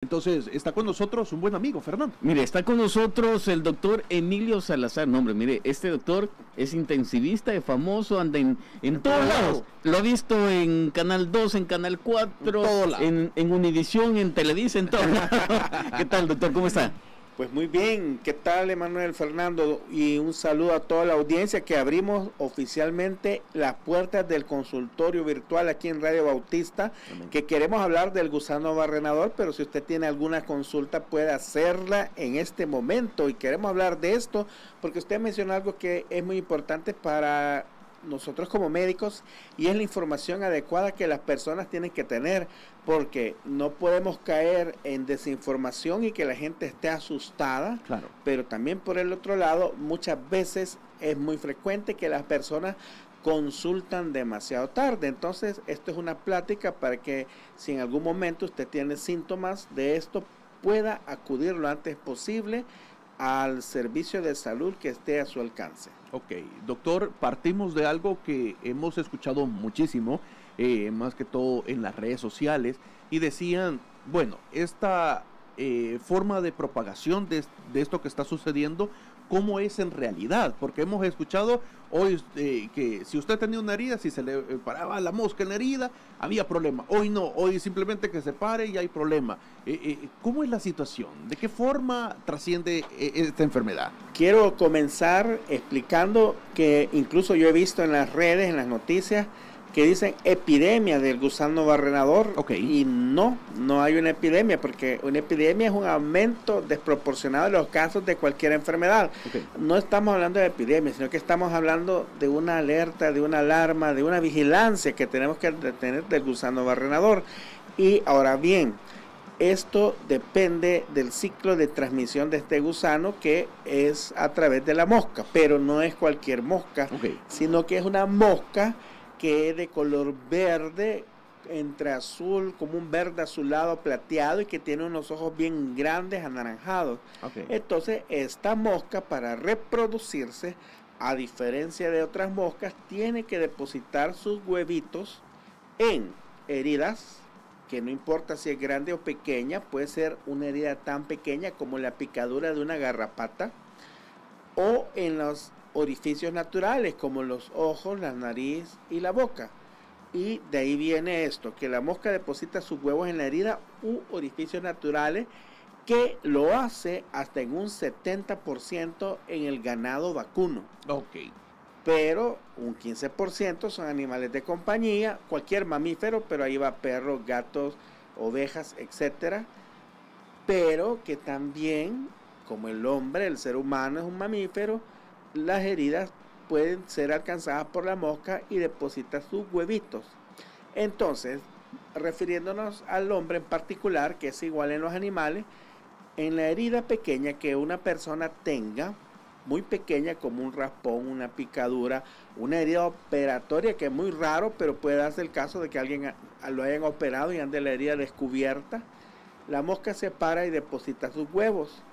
Entonces, está con nosotros un buen amigo, Fernando. Mire, está con nosotros el doctor Emilio Salazar. No, hombre, mire, este doctor es intensivista, es famoso, anda en todos lados. Lo he visto en Canal 2, en Canal 4, en Univisión, en Televisa, en todo. ¿Qué tal, doctor? ¿Cómo está? Pues muy bien, ¿qué tal, Emanuel, Fernando? Y un saludo a toda la audiencia, que abrimos oficialmente las puertas del consultorio virtual aquí en Radio Bautista. Amén. Que queremos hablar del gusano barrenador, pero si usted tiene alguna consulta puede hacerla en este momento, y queremos hablar de esto porque usted mencionó algo que es muy importante para nosotros como médicos, y es la información adecuada que las personas tienen que tener, porque no podemos caer en desinformación y que la gente esté asustada. Claro. Pero también, por el otro lado, muchas veces es muy frecuente que las personas consultan demasiado tarde. Entonces, esto es una plática para que, si en algún momento usted tiene síntomas de esto, pueda acudir lo antes posible al servicio de salud que esté a su alcance. Ok, doctor, partimos de algo que hemos escuchado muchísimo, más que todo en las redes sociales, y decían, bueno, esta forma de propagación de esto que está sucediendo, ¿cómo es en realidad? Porque hemos escuchado hoy que si usted tenía una herida, si se le paraba la mosca en la herida, había problema. Hoy no, hoy simplemente que se pare y hay problema. ¿Cómo es la situación? ¿De qué forma trasciende esta enfermedad? Quiero comenzar explicando que incluso yo he visto en las redes, en las noticias, que dicen epidemia del gusano barrenador. Okay. Y no hay una epidemia, porque una epidemia es un aumento desproporcionado de los casos de cualquier enfermedad. Okay. No estamos hablando de epidemia, sino que estamos hablando de una alerta, de una alarma, de una vigilancia que tenemos que tener del gusano barrenador. Y ahora bien, esto depende del ciclo de transmisión de este gusano, que es a través de la mosca, pero no es cualquier mosca, sino que es una mosca que es de color verde, entre azul, como un verde azulado plateado, y que tiene unos ojos bien grandes, anaranjados. Okay. Entonces, esta mosca, para reproducirse, a diferencia de otras moscas, tiene que depositar sus huevitos en heridas, que no importa si es grande o pequeña, puede ser una herida tan pequeña como la picadura de una garrapata, o en los orificios naturales como los ojos, la nariz y la boca. Y de ahí viene esto, que la mosca deposita sus huevos en la herida u orificios naturales, que lo hace hasta en un 70% en el ganado vacuno. Okay. Pero un 15% son animales de compañía, cualquier mamífero, pero ahí va perros, gatos, ovejas, etcétera. Pero que también, como el hombre, el ser humano es un mamífero, las heridas pueden ser alcanzadas por la mosca y deposita sus huevitos. Entonces, refiriéndonos al hombre en particular, que es igual en los animales, en la herida pequeña que una persona tenga, muy pequeña como un raspón, una picadura, una herida operatoria, que es muy raro, pero puede darse el caso de que alguien lo hayan operado y ande la herida descubierta, la mosca se para y deposita sus huevos.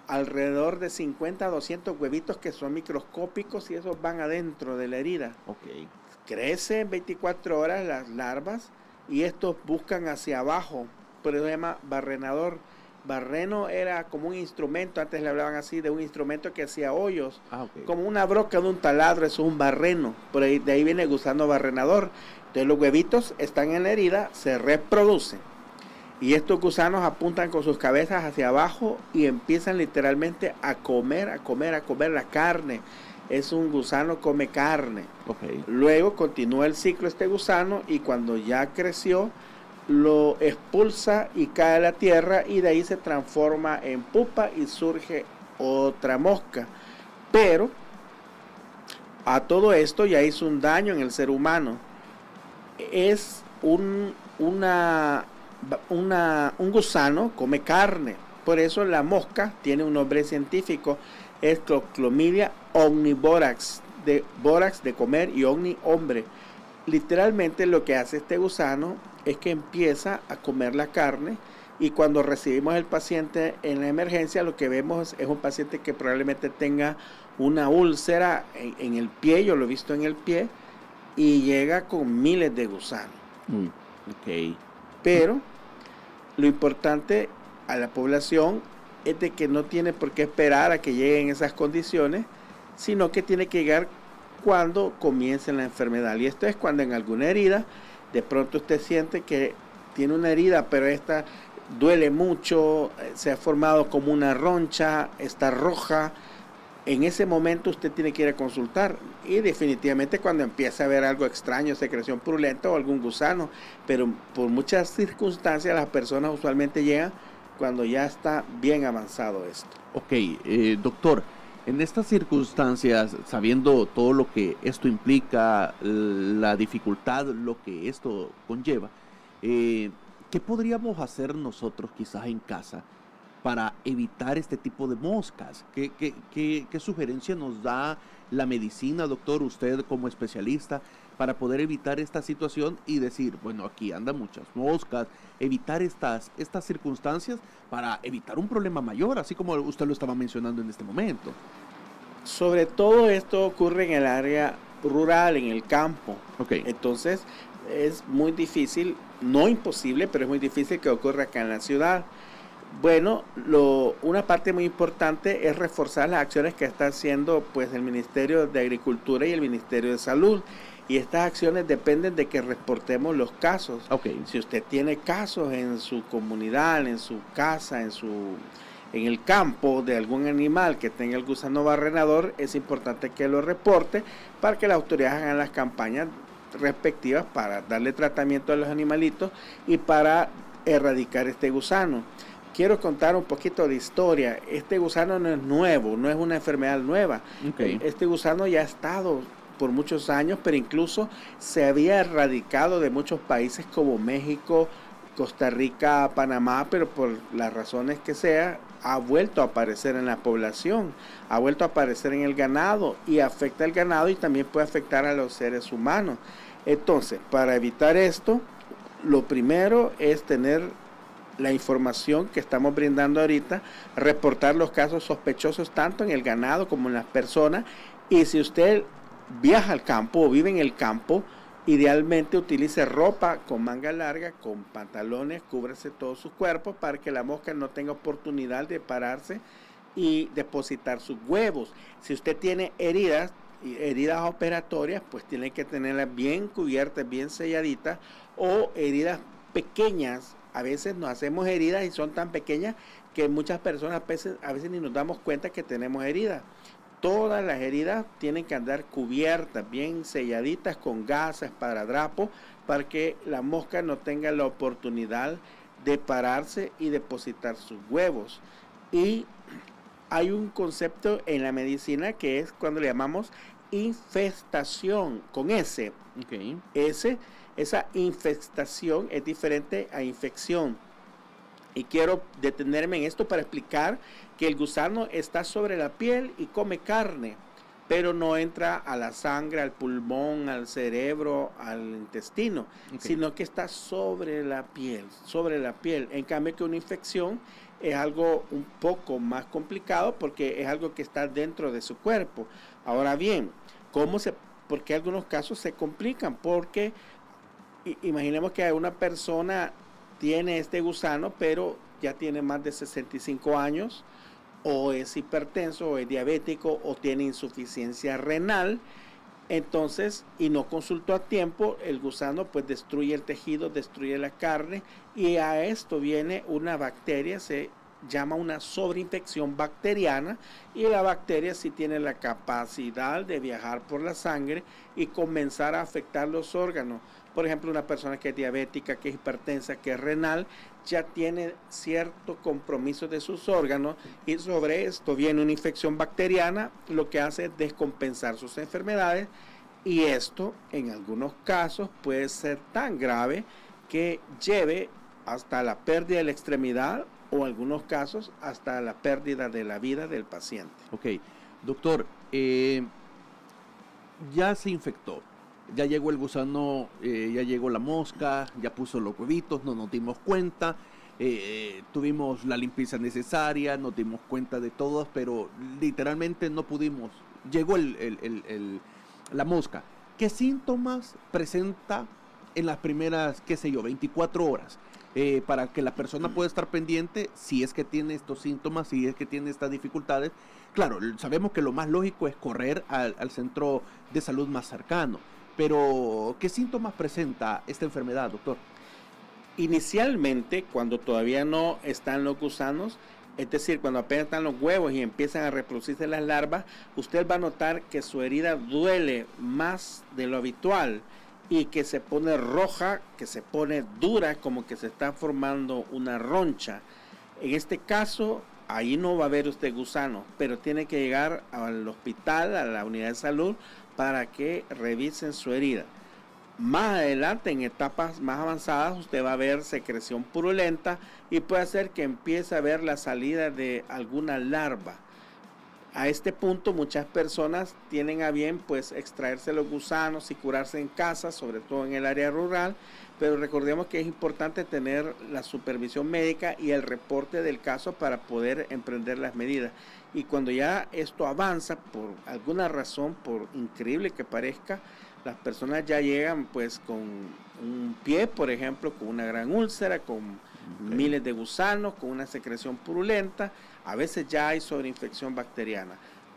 Alrededor de 50 a 200 huevitos, que son microscópicos, y esos van adentro de la herida. Okay. Crecen en 24 horas las larvas, y estos buscan hacia abajo, por eso se llama barrenador. Barreno era como un instrumento, antes le hablaban así, de un instrumento que hacía hoyos, okay, como una broca de un taladro, eso es un barreno, por ahí, de ahí viene el gusano barrenador. Entonces los huevitos están en la herida, se reproducen, y estos gusanos apuntan con sus cabezas hacia abajo y empiezan literalmente a comer la carne. Es un gusano, come carne. Okay. Luego continúa el ciclo este gusano, y cuando ya creció, lo expulsa y cae a la tierra, y de ahí se transforma en pupa y surge otra mosca. Pero a todo esto ya hizo un daño en el ser humano. Es un gusano, come carne. Por eso la mosca tiene un nombre científico, es Cloclomidia omnivorax, de borax de comer y omni hombre. Literalmente lo que hace este gusano es que empieza a comer la carne, y cuando recibimos el paciente en la emergencia, lo que vemos es un paciente que probablemente tenga una úlcera en el pie, yo lo he visto en el pie, y llega con miles de gusanos. Okay. Pero lo importante a la población es de que no tiene por qué esperar a que lleguen esas condiciones, sino que tiene que llegar cuando comience la enfermedad. Y esto es cuando en alguna herida, de pronto usted siente que tiene una herida, pero esta duele mucho, se ha formado como una roncha, está roja. En ese momento usted tiene que ir a consultar, y definitivamente cuando empieza a ver algo extraño, secreción purulenta o algún gusano, pero por muchas circunstancias las personas usualmente llegan cuando ya está bien avanzado esto. Ok, doctor, en estas circunstancias, sabiendo todo lo que esto implica, la dificultad, lo que esto conlleva, ¿qué podríamos hacer nosotros quizás en casa para evitar este tipo de moscas? ¿Qué sugerencia nos da la medicina, doctor, usted como especialista, para poder evitar esta situación y decir, bueno, aquí andan muchas moscas, evitar estas circunstancias para evitar un problema mayor, así como usted lo estaba mencionando en este momento? Sobre todo esto ocurre en el área rural, en el campo. Okay. Entonces es muy difícil, no imposible, pero es muy difícil que ocurra acá en la ciudad. Bueno, una parte muy importante es reforzar las acciones que está haciendo pues el Ministerio de Agricultura y el Ministerio de Salud. Y estas acciones dependen de que reportemos los casos. Okay. Si usted tiene casos en su comunidad, en su casa, en el campo de algún animal que tenga el gusano barrenador, es importante que lo reporte para que las autoridades hagan las campañas respectivas para darle tratamiento a los animalitos y para erradicar este gusano. Quiero contar un poquito de historia. Este gusano no es nuevo, no es una enfermedad nueva. Okay. Este gusano ya ha estado por muchos años, pero incluso se había erradicado de muchos países como México, Costa Rica, Panamá, pero por las razones que sea, ha vuelto a aparecer en la población, ha vuelto a aparecer en el ganado y afecta al ganado y también puede afectar a los seres humanos. Entonces, para evitar esto, lo primero es tener la información que estamos brindando ahorita, reportar los casos sospechosos tanto en el ganado como en las personas, y si usted viaja al campo o vive en el campo, idealmente utilice ropa con manga larga, con pantalones, cúbrese todo su cuerpo para que la mosca no tenga oportunidad de pararse y depositar sus huevos. Si usted tiene heridas operatorias, pues tiene que tenerlas bien cubiertas, bien selladitas, o heridas pequeñas. A veces nos hacemos heridas y son tan pequeñas que muchas personas a veces ni nos damos cuenta que tenemos heridas. Todas las heridas tienen que andar cubiertas, bien selladitas con gasas, esparadrapo, para que la mosca no tenga la oportunidad de pararse y depositar sus huevos. Y hay un concepto en la medicina que es cuando le llamamos infestación, con S. Okay. Esa infestación es diferente a infección. Y quiero detenerme en esto para explicar que el gusano está sobre la piel y come carne, pero no entra a la sangre, al pulmón, al cerebro, al intestino, sino que está sobre la piel, En cambio que una infección es algo un poco más complicado porque es algo que está dentro de su cuerpo. Ahora bien, ¿por qué algunos casos se complican? Porque imaginemos que una persona tiene este gusano, pero ya tiene más de 65 años, o es hipertenso, o es diabético, o tiene insuficiencia renal, entonces, y no consultó a tiempo, el gusano pues destruye el tejido, destruye la carne, y a esto viene una bacteria, se llama una sobreinfección bacteriana, y la bacteria sí tiene la capacidad de viajar por la sangre y comenzar a afectar los órganos. Por ejemplo, una persona que es diabética, que es hipertensa, que es renal, ya tiene cierto compromiso de sus órganos, y sobre esto viene una infección bacteriana, lo que hace es descompensar sus enfermedades, y esto en algunos casos puede ser tan grave que lleve hasta la pérdida de la extremidad, o en algunos casos hasta la pérdida de la vida del paciente. Ok, doctor, ya se infectó. Ya llegó el gusano, ya llegó la mosca, ya puso los huevitos, no nos dimos cuenta, tuvimos la limpieza necesaria, nos dimos cuenta de todas, pero literalmente no pudimos. Llegó la mosca. ¿Qué síntomas presenta en las primeras, 24 horas? para que la persona pueda estar pendiente si es que tiene estos síntomas, si es que tiene estas dificultades. Claro, sabemos que lo más lógico es correr al centro de salud más cercano, pero ¿qué síntomas presenta esta enfermedad, doctor? Inicialmente, cuando todavía no están los gusanos, es decir, cuando apenas están los huevos y empiezan a reproducirse las larvas, usted va a notar que su herida duele más de lo habitual y que se pone roja, que se pone dura, como que se está formando una roncha. En este caso, ahí no va a haber usted gusano, pero tiene que llegar al hospital, a la unidad de salud, para que revisen su herida. Más adelante, en etapas más avanzadas, usted va a ver secreción purulenta y puede hacer que empiece a ver la salida de alguna larva. A este punto, muchas personas tienen a bien pues extraerse los gusanos y curarse en casa, sobre todo en el área rural, pero recordemos que es importante tener la supervisión médica y el reporte del caso para poder emprender las medidas. Y cuando ya esto avanza, por alguna razón, por increíble que parezca, las personas ya llegan pues con un pie, por ejemplo, con una gran úlcera, con miles de gusanos, con una secreción purulenta. A veces ya hay sobreinfección bacteriana.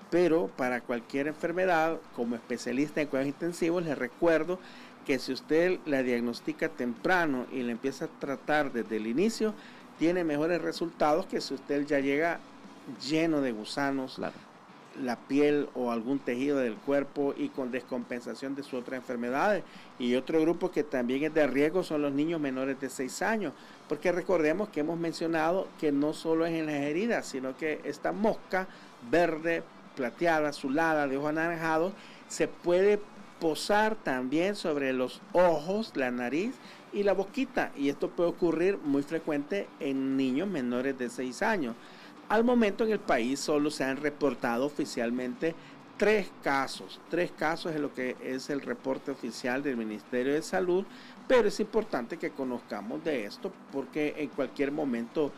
Pero para cualquier enfermedad, como especialista en cuidados intensivos, les recuerdo que si usted la diagnostica temprano y la empieza a tratar desde el inicio, tiene mejores resultados que si usted ya llega lleno de gusanos, claro, la piel o algún tejido del cuerpo y con descompensación de sus otras enfermedades. Y otro grupo que también es de riesgo son los niños menores de 6 años, porque recordemos que hemos mencionado que no solo es en las heridas, sino que esta mosca verde, plateada, azulada, de ojos anaranjados, se puede posar también sobre los ojos, la nariz y la boquita, y esto puede ocurrir muy frecuente en niños menores de 6 años. Al momento en el país solo se han reportado oficialmente 3 casos. 3 casos es lo que es el reporte oficial del Ministerio de Salud, pero es importante que conozcamos de esto porque en cualquier momento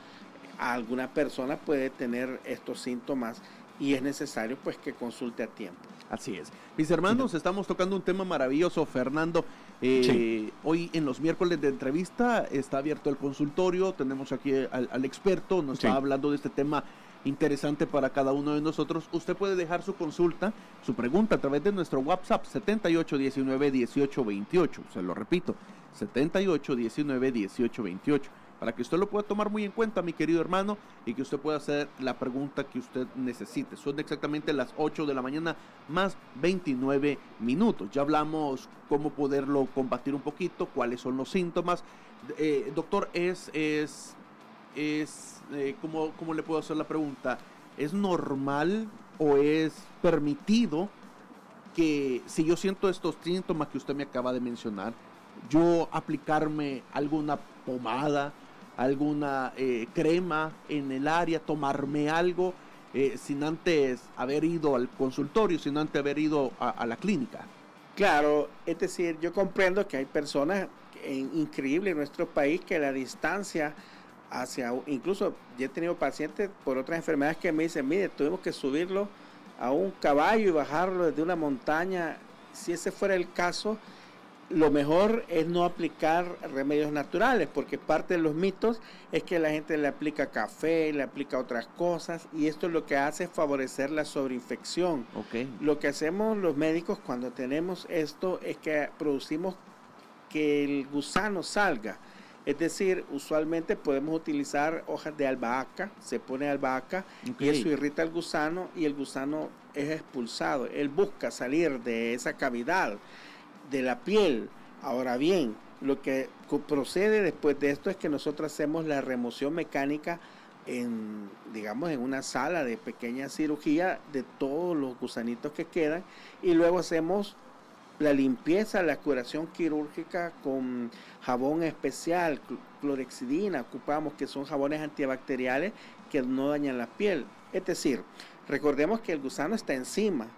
alguna persona puede tener estos síntomas y es necesario pues que consulte a tiempo. Así es. Mis hermanos, estamos tocando un tema maravilloso, Fernando. Sí. Hoy en los miércoles de entrevista está abierto el consultorio, tenemos aquí al experto, nos está hablando de este tema interesante para cada uno de nosotros. Usted puede dejar su consulta, su pregunta a través de nuestro WhatsApp 78191828, se lo repito, 78191828. Para que usted lo pueda tomar muy en cuenta, mi querido hermano, y que usted pueda hacer la pregunta que usted necesite. Son exactamente las 8 de la mañana más 29 minutos. Ya hablamos cómo poderlo combatir un poquito, cuáles son los síntomas. Doctor, ¿cómo le puedo hacer la pregunta? ¿Es normal o es permitido que si yo siento estos síntomas que usted me acaba de mencionar, yo aplicarme alguna pomada, alguna crema en el área, tomarme algo sin antes haber ido al consultorio, sin antes haber ido a la clínica? Claro, es decir, yo comprendo que hay personas increíbles en nuestro país que la distancia incluso yo he tenido pacientes por otras enfermedades que me dicen, mire, tuvimos que subirlo a un caballo y bajarlo desde una montaña. Si ese fuera el caso, lo mejor es no aplicar remedios naturales, porque parte de los mitos es que la gente le aplica café, le aplica otras cosas, y esto lo que hace es favorecer la sobreinfección. Okay. Lo que hacemos los médicos cuando tenemos esto es que producimos que el gusano salga. Es decir, usualmente podemos utilizar hojas de albahaca, se pone albahaca, y eso irrita al gusano y el gusano es expulsado. Él busca salir de esa cavidad de la piel. Ahora bien, lo que procede después de esto es que nosotros hacemos la remoción mecánica en una sala de pequeña cirugía de todos los gusanitos que quedan, y luego hacemos la limpieza, la curación quirúrgica con jabón especial, clorexidina, ocupamos, que son jabones antibacteriales que no dañan la piel. Es decir, recordemos que el gusano está encima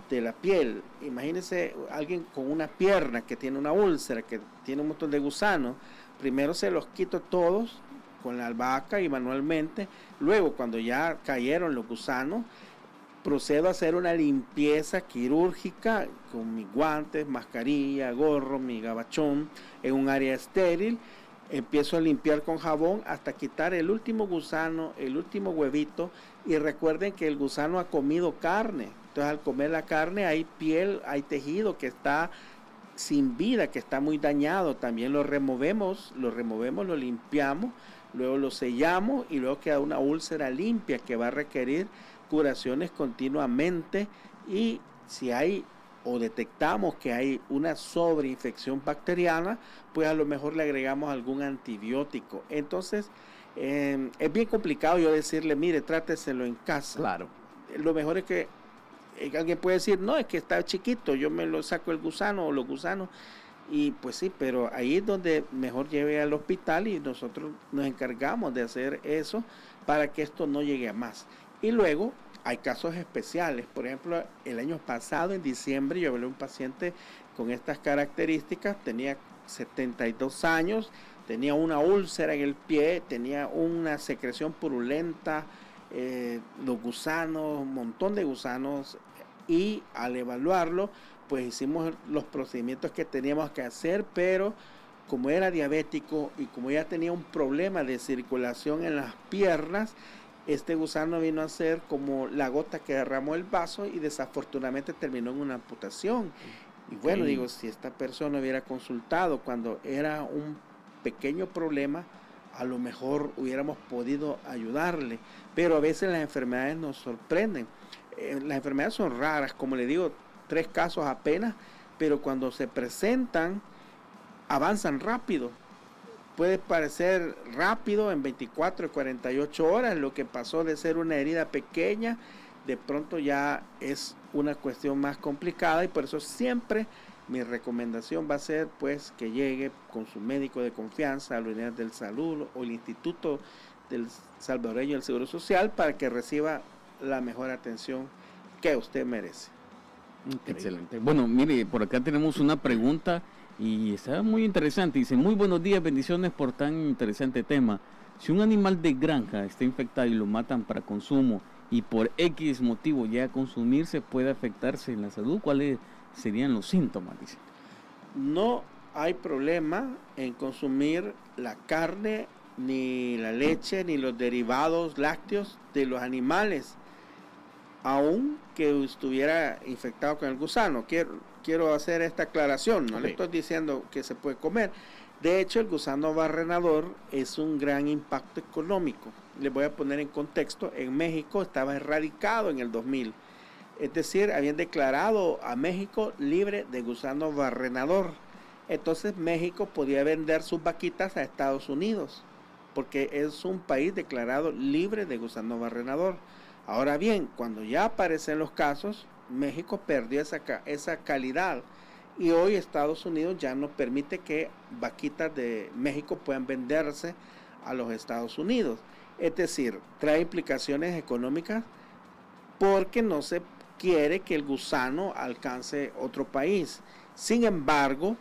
de la piel. Imagínense alguien con una pierna que tiene una úlcera, que tiene un montón de gusanos. Primero se los quito todos con la albahaca y manualmente. Luego, cuando ya cayeron los gusanos, procedo a hacer una limpieza quirúrgica con mis guantes, mascarilla, gorro, mi gabachón, en un área estéril. empiezo a limpiar con jabón hasta quitar el último gusano, el último huevito, y recuerden que el gusano ha comido carne. Entonces al comer la carne hay piel, hay tejido que está sin vida, que está muy dañado. También lo removemos, lo limpiamos, luego lo sellamos y luego queda una úlcera limpia que va a requerir curaciones continuamente. Y si hay o detectamos que hay una sobreinfección bacteriana, pues a lo mejor le agregamos algún antibiótico. Entonces es bien complicado yo decirle, mire, tráteselo en casa. Claro. Lo mejor es que alguien puede decir, no, es que está chiquito, yo me lo saco el gusano o los gusanos. Y pues sí, pero ahí es donde mejor lleve al hospital y nosotros nos encargamos de hacer eso para que esto no llegue a más. Y luego hay casos especiales. Por ejemplo, el año pasado, en diciembre, yo hablé a un paciente con estas características, tenía 72 años, tenía una úlcera en el pie, tenía una secreción purulenta, los gusanos, un montón de gusanos, y al evaluarlo, pues hicimos los procedimientos que teníamos que hacer, pero como era diabético y como ya tenía un problema de circulación en las piernas, este gusano vino a ser como la gota que derramó el vaso y desafortunadamente terminó en una amputación. Y bueno, digo, si esta persona hubiera consultado cuando era un pequeño problema, a lo mejor hubiéramos podido ayudarle. Pero a veces las enfermedades nos sorprenden. Las enfermedades son raras, como le digo, 3 casos apenas, pero cuando se presentan, avanzan rápido. Puede parecer rápido en 24 y 48 horas, lo que pasó de ser una herida pequeña, de pronto ya es una cuestión más complicada, y por eso siempre mi recomendación va a ser pues que llegue con su médico de confianza a la unidad del salud o el Instituto del Salvadoreño del Seguro Social para que reciba la mejor atención que usted merece. Excelente. Bueno, mire, por acá tenemos una pregunta y está muy interesante. Dice, muy buenos días, bendiciones por tan interesante tema. Si un animal de granja está infectado y lo matan para consumo y por X motivo ya consumirse, ¿puede afectarse en la salud? ¿Cuáles serían los síntomas? Dice. No hay problema en consumir la carne, ni la leche, ni los derivados lácteos de los animales, aun que estuviera infectado con el gusano. Quiero hacer esta aclaración, no le estoy diciendo que se puede comer. De hecho, el gusano barrenador es un gran impacto económico. Les voy a poner en contexto, en México estaba erradicado en el 2000. Es decir, habían declarado a México libre de gusano barrenador. Entonces México podía vender sus vaquitas a Estados Unidos, porque es un país declarado libre de gusano barrenador. Ahora bien, cuando ya aparecen los casos, México perdió esa calidad, y hoy Estados Unidos ya no permite que vaquitas de México puedan venderse a los Estados Unidos. Es decir, trae implicaciones económicas porque no se quiere que el gusano alcance otro país. Sin embargo,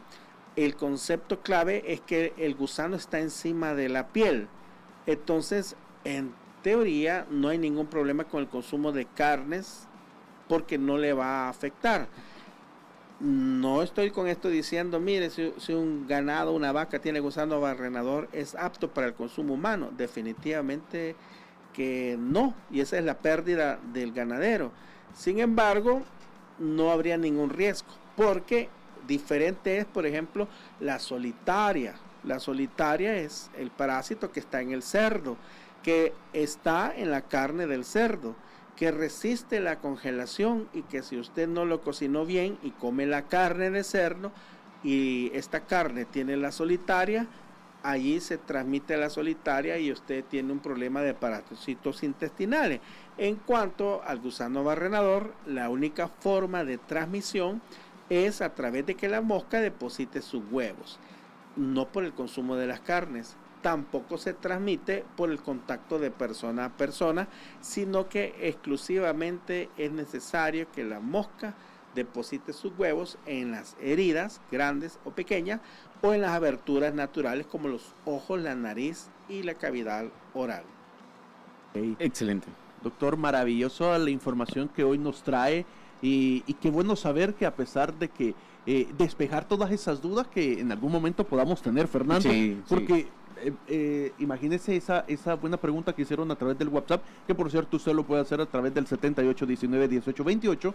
el concepto clave es que el gusano está encima de la piel. Entonces, en teoría, no hay ningún problema con el consumo de carnes porque no le va a afectar. No estoy con esto diciendo, mire, si un ganado, una vaca tiene gusano barrenador, es apto para el consumo humano. Definitivamente que no, y esa es la pérdida del ganadero. Sin embargo, no habría ningún riesgo, porque diferente es, por ejemplo, la solitaria. La solitaria es el parásito que está en el cerdo, que está en la carne del cerdo, que resiste la congelación, y que si usted no lo cocinó bien y come la carne de cerdo y esta carne tiene la solitaria, allí se transmite la solitaria y usted tiene un problema de parásitos intestinales. En cuanto al gusano barrenador, la única forma de transmisión es a través de que la mosca deposite sus huevos, no por el consumo de las carnes. Tampoco se transmite por el contacto de persona a persona, sino que exclusivamente es necesario que la mosca deposite sus huevos en las heridas grandes o pequeñas, o en las aberturas naturales como los ojos, la nariz y la cavidad oral. Excelente. Doctor, maravilloso la información que hoy nos trae, y qué bueno saber que a pesar de que despejar todas esas dudas que en algún momento podamos tener, Fernando, sí, porque imagínese esa buena pregunta que hicieron a través del WhatsApp, que por cierto usted lo puede hacer a través del 78191828,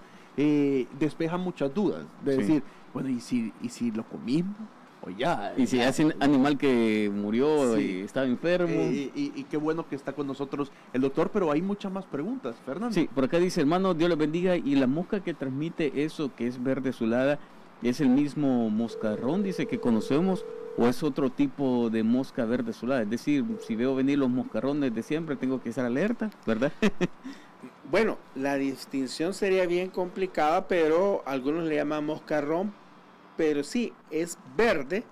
despeja muchas dudas, de decir, bueno, ¿y si lo comimos? O ya. Y si es un animal que murió y estaba enfermo. Y qué bueno que está con nosotros el doctor, pero hay muchas más preguntas, Fernando. Sí, por acá dice, hermano, Dios le bendiga, y la mosca que transmite eso, que es verde azulada, ¿es el mismo moscarrón, dice, que conocemos, o es otro tipo de mosca verde azulada? Es decir, si veo venir los moscarrones de siempre, tengo que estar alerta, ¿verdad? Bueno, la distinción sería bien complicada, pero algunos le llaman moscarrón, pero sí, es verde,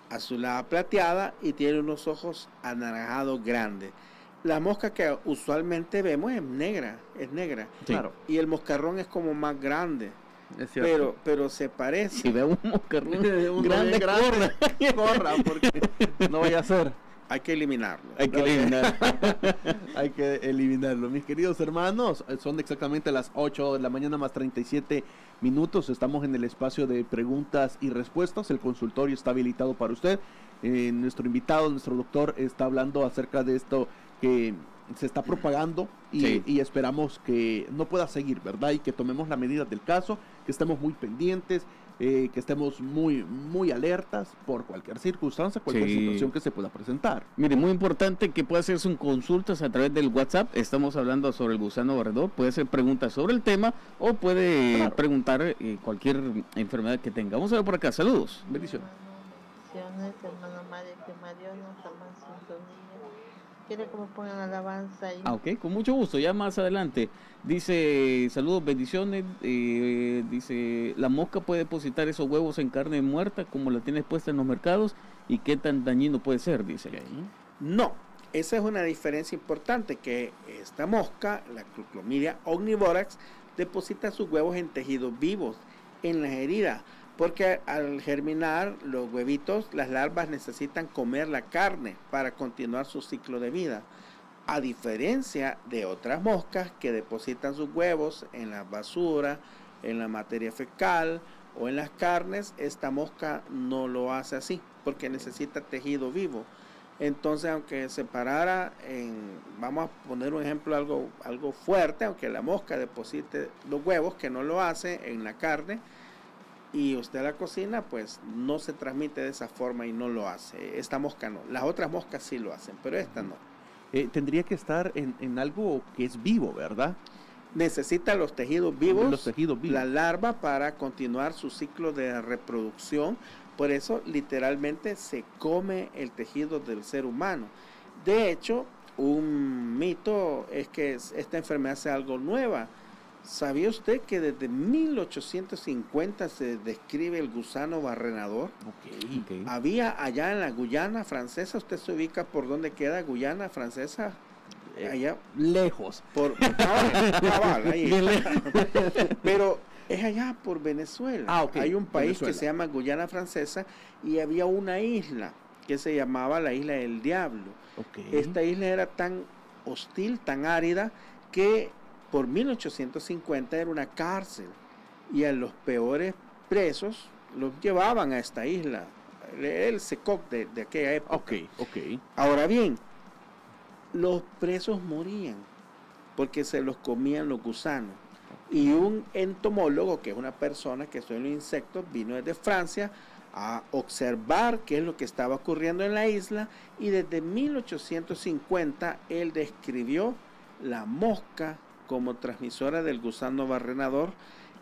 azulada plateada y tiene unos ojos anaranjados grandes. La mosca que usualmente vemos es negra. Sí. Claro. Y el moscarrón es como más grande. Es cierto. Pero se parece. Si veo un moscarrón grande, corra, porque no vaya a ser. Hay que eliminarlo. Hay que eliminarlo. Mis queridos hermanos, son exactamente las 8 de la mañana más 37 minutos. Estamos en el espacio de preguntas y respuestas. El consultorio está habilitado para usted. Nuestro invitado, nuestro doctor, está hablando acerca de esto que se está propagando y esperamos que no pueda seguir, ¿verdad? Y que tomemos la medida del caso, que estemos muy pendientes, que estemos muy alertas por cualquier circunstancia, cualquier situación que se pueda presentar. Mire, muy importante que pueda hacer sus consultas a través del WhatsApp. Estamos hablando sobre el gusano barredor. Puede hacer preguntas sobre el tema o puede preguntar cualquier enfermedad que tenga. Vamos a ver por acá. Saludos. Bendiciones. Hermano Mario, que Mario nos ama en sintonía. Quiere que me pongan alabanza ahí. Ok, con mucho gusto, ya más adelante. Dice, saludos, bendiciones. Dice, la mosca puede depositar esos huevos en carne muerta como la tienes puesta en los mercados, y qué tan dañino puede ser, dice. No, esa es una diferencia importante, que esta mosca, la Cluclomidia omnivorax, deposita sus huevos en tejidos vivos, en las heridas, porque al germinar los huevitos, las larvas necesitan comer la carne para continuar su ciclo de vida. A diferencia de otras moscas que depositan sus huevos en la basura, en la materia fecal o en las carnes, esta mosca no lo hace así, porque necesita tejido vivo. Entonces, aunque se parara vamos a poner un ejemplo algo fuerte, aunque la mosca deposite los huevos, que no lo hace en la carne, y usted la cocina, pues no se transmite de esa forma y no lo hace. Esta mosca no. Las otras moscas sí lo hacen, pero esta no. Tendría que estar en algo que es vivo, ¿verdad? Necesita los tejidos vivos, la larva, para continuar su ciclo de reproducción. Por eso literalmente se come el tejido del ser humano. De hecho, un mito es que esta enfermedad sea algo nueva. ¿Sabía usted que desde 1850 se describe el gusano barrenador? Okay. Había allá en la Guyana Francesa. ¿Usted se ubica por dónde queda Guyana Francesa? Allá lejos. Ahí. Pero es allá por Venezuela. Okay. Hay un país que se llama Guyana Francesa, y había una isla que se llamaba la Isla del Diablo. Okay. Esta isla era tan hostil, tan árida, que por 1850 era una cárcel, y a los peores presos los llevaban a esta isla, el SECOC de aquella época. Okay. Ahora bien, los presos morían porque se los comían los gusanos, y un entomólogo, que es una persona que estudia los insectos, vino desde Francia a observar qué es lo que estaba ocurriendo en la isla, y desde 1850 él describió la mosca como transmisora del gusano barrenador,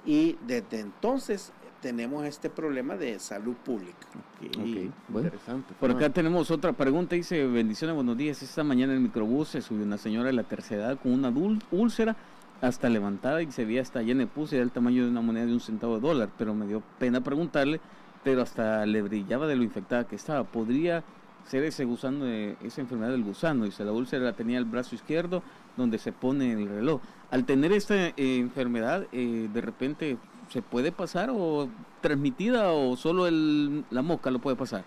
y desde entonces tenemos este problema de salud pública. Okay. Bueno, interesante. Por acá tenemos otra pregunta, dice, bendiciones, buenos días. Esta mañana en el microbús se subió una señora de la tercera edad con una úlcera hasta levantada, y se veía hasta llena de pus, y era el tamaño de una moneda de $1 pero me dio pena preguntarle, pero hasta le brillaba de lo infectada que estaba. ¿Podría ser ese gusano, esa enfermedad del gusano? Dice, la úlcera la tenía el brazo izquierdo, donde se pone el reloj. Al tener esta enfermedad, de repente, ¿se puede pasar o transmitida, o solo la mosca lo puede pasar?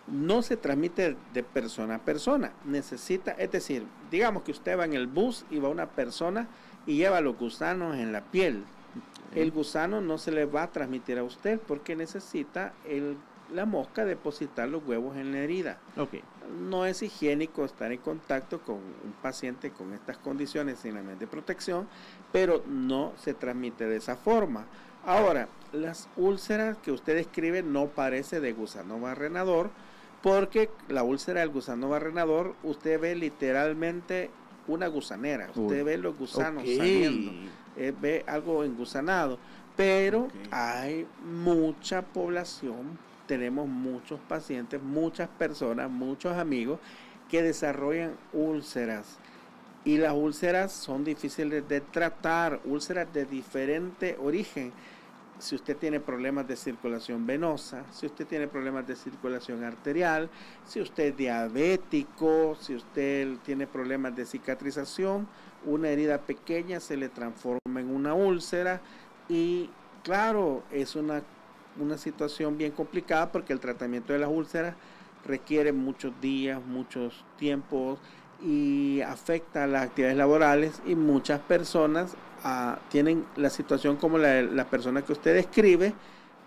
No se transmite de persona a persona. Necesita, es decir, digamos que usted va en el bus y va una persona y lleva los gusanos en la piel. El gusano no se le va a transmitir a usted, porque necesita la mosca depositar los huevos en la herida. no es higiénico estar en contacto con un paciente con estas condiciones sin la de protección, pero no se transmite de esa forma. Ahora, las úlceras que usted describe no parece de gusano barrenador, porque la úlcera del gusano barrenador, usted ve literalmente una gusanera, usted ve los gusanos saliendo, ve algo engusanado, pero hay mucha población, tenemos muchos pacientes, muchas personas, muchos amigos que desarrollan úlceras, y las úlceras son difíciles de tratar, úlceras de diferente origen. Si usted tiene problemas de circulación venosa, si usted tiene problemas de circulación arterial, si usted es diabético, si usted tiene problemas de cicatrización, una herida pequeña se le transforma en una úlcera, y claro, es una situación bien complicada porque el tratamiento de las úlceras requiere muchos días, muchos tiempos y afecta a las actividades laborales, y muchas personas tienen la situación como la persona que usted describe,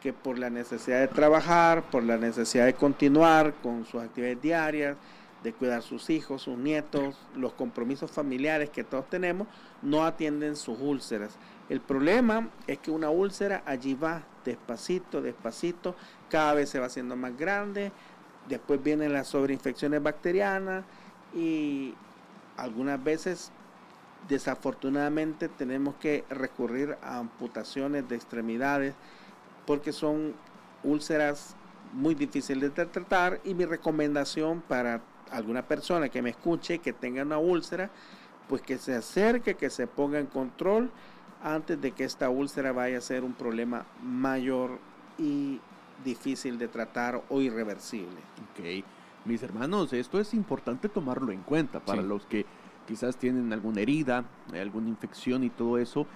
que por la necesidad de trabajar, por la necesidad de continuar con sus actividades diarias, de cuidar sus hijos, sus nietos, los compromisos familiares que todos tenemos, no atienden sus úlceras. El problema es que una úlcera allí va despacito, despacito, cada vez se va haciendo más grande, después vienen las sobreinfecciones bacterianas, y algunas veces desafortunadamente tenemos que recurrir a amputaciones de extremidades porque son úlceras muy difíciles de tratar. Y mi recomendación para alguna persona que me escuche que tenga una úlcera, pues que se acerque, que se ponga en control antes de que esta úlcera vaya a ser un problema mayor y difícil de tratar o irreversible. Ok, mis hermanos, esto es importante tomarlo en cuenta para los que quizás tienen alguna herida, alguna infección y todo eso.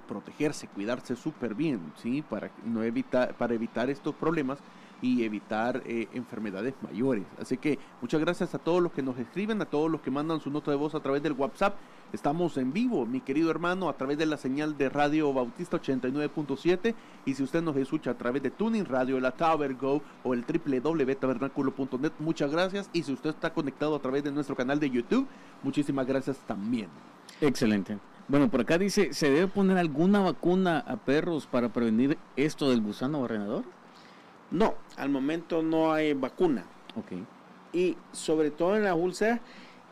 Protegerse, cuidarse súper bien, ¿sí? Para evitar estos problemas y evitar enfermedades mayores. Así que muchas gracias a todos los que nos escriben, a todos los que mandan su nota de voz a través del WhatsApp. Estamos en vivo, mi querido hermano, a través de la señal de Radio Bautista 89.7, y si usted nos escucha a través de Tuning Radio, la Tower Go o el www.tabernaculo.net, muchas gracias. Y si usted está conectado a través de nuestro canal de YouTube, muchísimas gracias también. Excelente. Bueno, por acá dice, ¿se debe poner alguna vacuna a perros para prevenir esto del gusano barrenador? No, al momento no hay vacuna. Okay. Y sobre todo en las úlceras,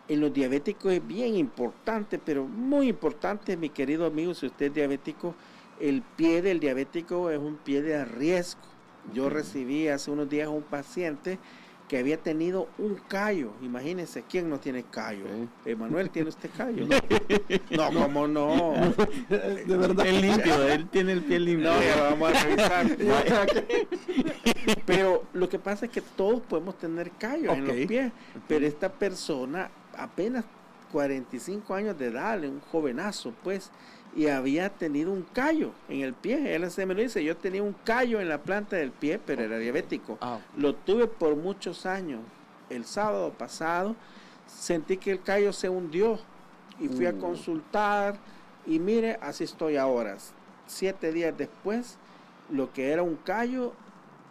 en los diabéticos es bien importante, pero muy importante, mi querido amigo, si usted es diabético, el pie del diabético es un pie de riesgo. Yo recibí hace unos días a un paciente que había tenido un callo. Imagínense, ¿quién no tiene callo? Emanuel, ¿tiene usted callo? No, ¿cómo no? De verdad, es limpio, él tiene el pie limpio. No, ya vamos a revisar. Pero lo que pasa es que todos podemos tener callos en los pies, pero esta persona apenas 45 años de edad, un jovenazo, pues, y había tenido un callo en el pie. Él se me lo dice, yo tenía un callo en la planta del pie, pero era diabético. Lo tuve por muchos años. El sábado pasado sentí que el callo se hundió y fui a consultar, y mire, así estoy ahora. 7 días después, lo que era un callo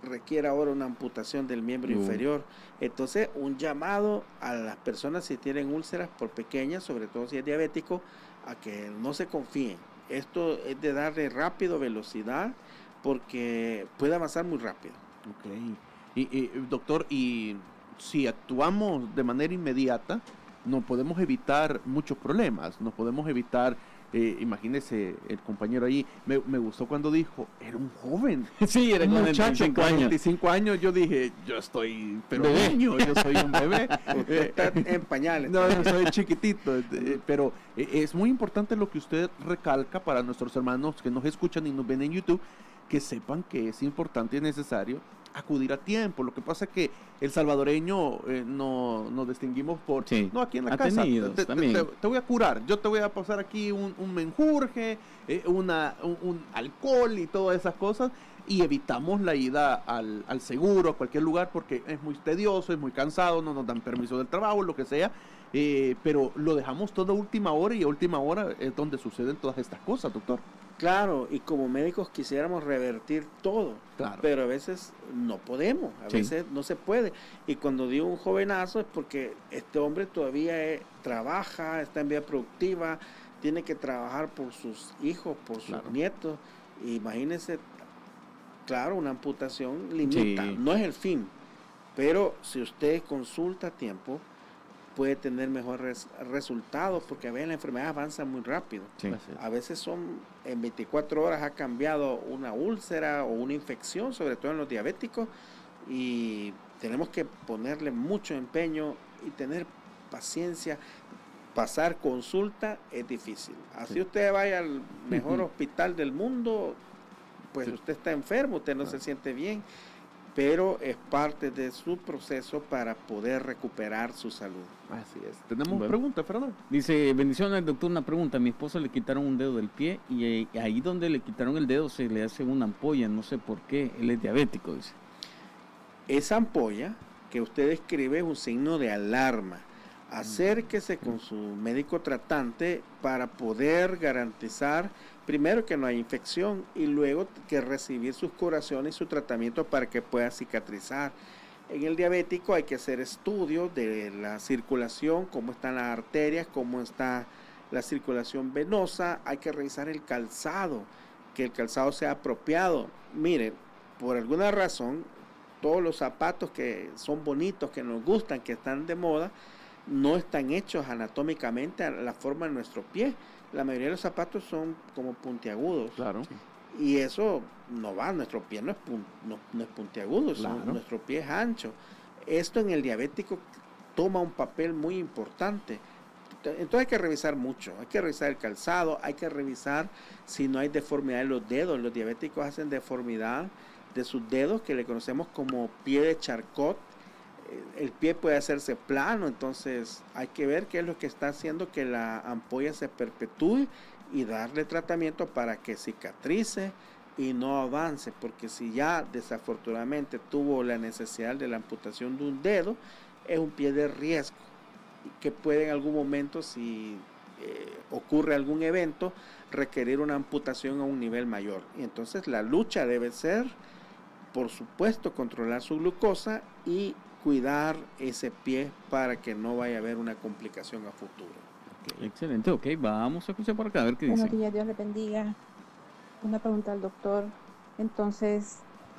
requiere ahora una amputación del miembro inferior. Entonces, un llamado a las personas si tienen úlceras, por pequeñas, sobre todo si es diabético, a que no se confíen. Esto es de darle rápido, velocidad, porque puede avanzar muy rápido. Y doctor, y si actuamos de manera inmediata, nos podemos evitar muchos problemas, nos podemos evitar. Imagínese el compañero ahí, me gustó cuando dijo, era un joven. Sí, era un muchacho, 45 años. Yo dije, yo estoy, pero niño, yo soy un bebé. Está en pañales. No, yo soy chiquitito. Pero es muy importante lo que usted recalca para nuestros hermanos que nos escuchan y nos ven en YouTube, que sepan que es importante y necesario acudir a tiempo. Lo que pasa es que el salvadoreño no nos distinguimos por no, aquí en la casa te voy a curar, yo te voy a pasar aquí un menjurje, un alcohol y todas esas cosas, y evitamos la ida al seguro, a cualquier lugar, porque es muy tedioso, es muy cansado, no nos dan permiso del trabajo, lo que sea, pero lo dejamos todo a última hora, y a última hora es donde suceden todas estas cosas, doctor. Claro, y como médicos quisiéramos revertir todo, claro, pero a veces no podemos, a veces no se puede. Y cuando digo un jovenazo es porque este hombre todavía trabaja, está en vida productiva, tiene que trabajar por sus hijos, por sus nietos. Imagínense, claro, una amputación limita, no es el fin, pero si usted consulta a tiempo, puede tener mejores resultados, porque a veces la enfermedad avanza muy rápido. A veces en 24 horas ha cambiado una úlcera o una infección, sobre todo en los diabéticos, y tenemos que ponerle mucho empeño y tener paciencia. Pasar consulta es difícil. Así usted vaya al mejor hospital del mundo, pues usted está enfermo, usted no se siente bien, pero es parte de su proceso para poder recuperar su salud. Así es. Tenemos pregunta, Fernando. Dice, bendiciones, doctor, una pregunta. A mi esposo le quitaron un dedo del pie y ahí donde le quitaron el dedo se le hace una ampolla, no sé por qué. Él es diabético, dice. Esa ampolla que usted describe es un signo de alarma. Acérquese con su médico tratante para poder garantizar primero que no hay infección y luego que recibir sus curaciones y su tratamiento para que pueda cicatrizar. En el diabético hay que hacer estudios de la circulación, cómo están las arterias, cómo está la circulación venosa, hay que revisar el calzado, que el calzado sea apropiado. Miren, por alguna razón, todos los zapatos que son bonitos, que nos gustan, que están de moda, no están hechos anatómicamente a la forma de nuestro pie. La mayoría de los zapatos son como puntiagudos. Claro. Y eso no va, nuestro pie no es puntiagudo, claro, nuestro pie es ancho. Esto en el diabético toma un papel muy importante. Entonces hay que revisar mucho, hay que revisar el calzado, hay que revisar si no hay deformidad en los dedos. Los diabéticos hacen deformidad de sus dedos, que le conocemos como pie de Charcot. El pie puede hacerse plano, entonces hay que ver qué es lo que está haciendo que la ampolla se perpetúe y darle tratamiento para que cicatrice y no avance, porque si ya desafortunadamente tuvo la necesidad de la amputación de un dedo, es un pie de riesgo que puede en algún momento, si ocurre algún evento, requerir una amputación a un nivel mayor. Y entonces la lucha debe ser, por supuesto, controlar su glucosa y cuidar ese pie para que no vaya a haber una complicación a futuro. Excelente, ok, vamos a escuchar por acá a ver qué dice. Buenos días, Dios le bendiga. Una pregunta al doctor. Entonces,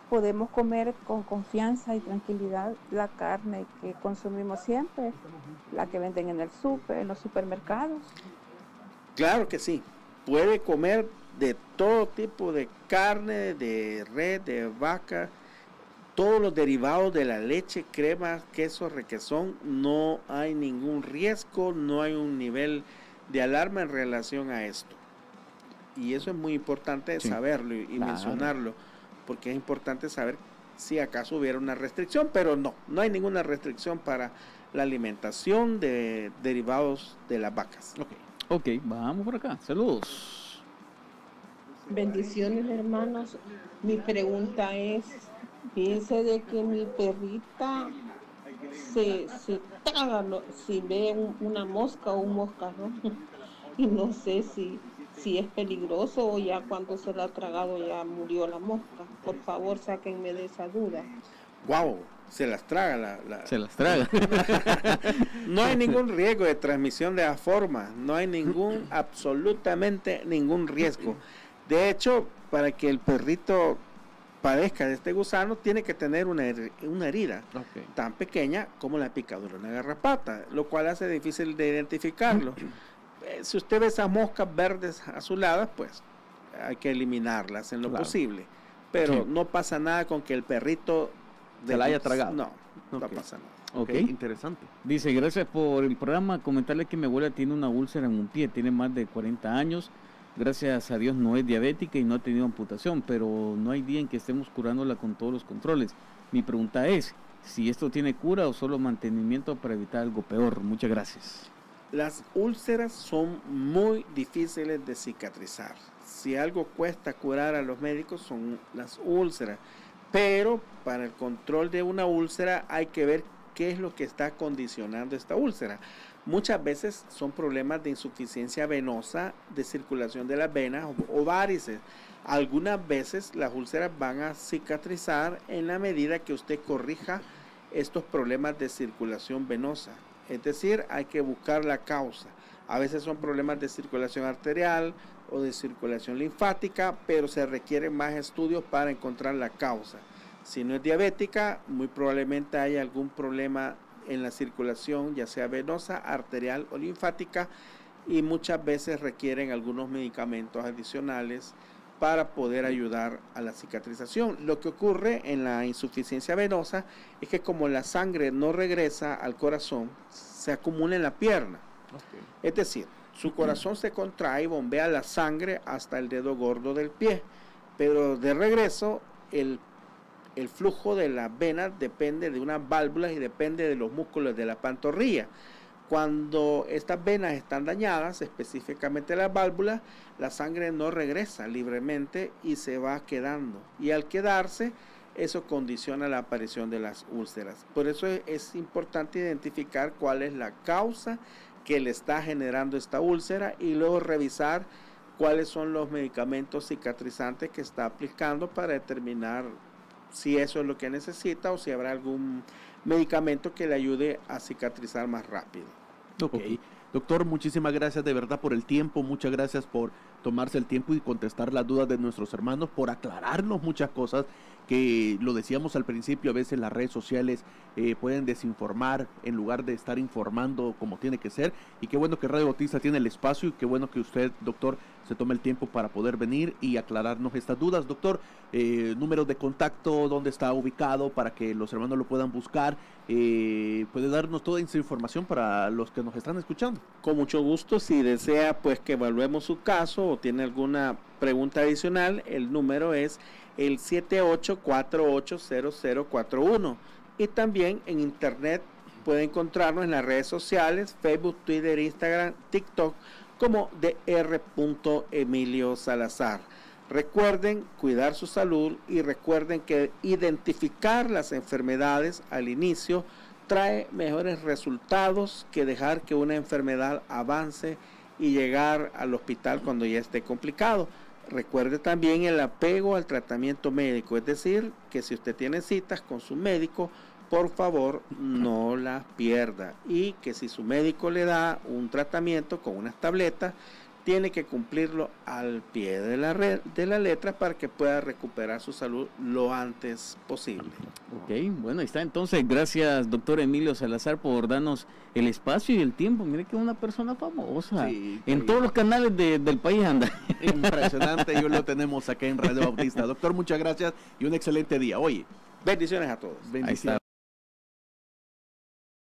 ¿podemos comer con confianza y tranquilidad la carne que consumimos siempre? La que venden en el súper, en los supermercados. Claro que sí. Puede comer de todo tipo de carne, de res, de vaca, todos los derivados de la leche, crema, queso, requesón. No hay ningún riesgo, no hay un nivel de alarma en relación a esto. Y eso es muy importante saberlo y mencionarlo, porque es importante saber si acaso hubiera una restricción, pero no hay ninguna restricción para la alimentación de derivados de las vacas. Ok, vamos por acá. Saludos. Bendiciones, hermanos. Mi pregunta es, fíjense de que mi perrita se traga si ve una mosca o un moscarrón y no sé si es peligroso o ya cuando se la ha tragado ya murió la mosca. Por favor, sáquenme de esa duda. ¡Wow! Se las traga Se las traga. No hay ningún riesgo de transmisión de la forma, no hay absolutamente ningún riesgo. De hecho, para que el perrito padezca de este gusano, tiene que tener una herida tan pequeña como la picadura de una garrapata, lo cual hace difícil de identificarlo. Si usted ve esas moscas verdes azuladas, pues hay que eliminarlas en lo posible. Pero no pasa nada con que el perrito se la haya tragado. No pasa nada. Ok, interesante. Dice, gracias por el programa. Comentarle que mi abuela tiene una úlcera en un pie, tiene más de 40 años. Gracias a Dios no es diabética y no ha tenido amputación, pero no hay día en que estemos curándola con todos los controles. Mi pregunta es, si esto tiene cura o solo mantenimiento para evitar algo peor. Muchas gracias. Las úlceras son muy difíciles de cicatrizar. Si algo cuesta curar a los médicos son las úlceras. Pero para el control de una úlcera hay que ver qué es lo que está condicionando esta úlcera. Muchas veces son problemas de insuficiencia venosa, de circulación de las venas o varices. Algunas veces las úlceras van a cicatrizar en la medida que usted corrija estos problemas de circulación venosa. Es decir, hay que buscar la causa. A veces son problemas de circulación arterial o de circulación linfática, pero se requieren más estudios para encontrar la causa. Si no es diabética, muy probablemente haya algún problema en la circulación, ya sea venosa, arterial o linfática, y muchas veces requieren algunos medicamentos adicionales para poder ayudar a la cicatrización. Lo que ocurre en la insuficiencia venosa es que como la sangre no regresa al corazón, se acumula en la pierna. Okay. Es decir, su corazón se contrae y bombea la sangre hasta el dedo gordo del pie, pero de regreso el flujo de las venas depende de unas válvulas y depende de los músculos de la pantorrilla. Cuando estas venas están dañadas, específicamente las válvulas, la sangre no regresa libremente y se va quedando. Y al quedarse, eso condiciona la aparición de las úlceras. Por eso es importante identificar cuál es la causa que le está generando esta úlcera y luego revisar cuáles son los medicamentos cicatrizantes que está aplicando para determinar si eso es lo que necesita o si habrá algún medicamento que le ayude a cicatrizar más rápido. Ok. Doctor, muchísimas gracias de verdad por el tiempo, muchas gracias por tomarse el tiempo y contestar las dudas de nuestros hermanos, por aclararnos muchas cosas que lo decíamos al principio, a veces las redes sociales pueden desinformar en lugar de estar informando como tiene que ser, y qué bueno que Radio Bautista tiene el espacio y qué bueno que usted, doctor, se tome el tiempo para poder venir y aclararnos estas dudas. Doctor, números de contacto, dónde está ubicado para que los hermanos lo puedan buscar, puede darnos toda esa información para los que nos están escuchando. Con mucho gusto, si desea pues que evaluemos su caso o tiene alguna pregunta adicional, el número es el 78480041, y también en internet puede encontrarnos en las redes sociales, Facebook, Twitter, Instagram, TikTok, como Dr. Emilio Salazar. Recuerden cuidar su salud y recuerden que identificar las enfermedades al inicio trae mejores resultados que dejar que una enfermedad avance y llegar al hospital cuando ya esté complicado. Recuerde también el apego al tratamiento médico, es decir, que si usted tiene citas con su médico, por favor no las pierda, y que si su médico le da un tratamiento con unas tabletas, tiene que cumplirlo al pie de la letra para que pueda recuperar su salud lo antes posible. Ok, bueno, ahí está. Entonces, gracias, doctor Emilio Salazar, por darnos el espacio y el tiempo. Mire que es una persona famosa. Sí, en todos los canales del país anda. Impresionante, y hoy lo tenemos acá en Radio Bautista. Doctor, muchas gracias y un excelente día. Oye, bendiciones a todos. Bendiciones.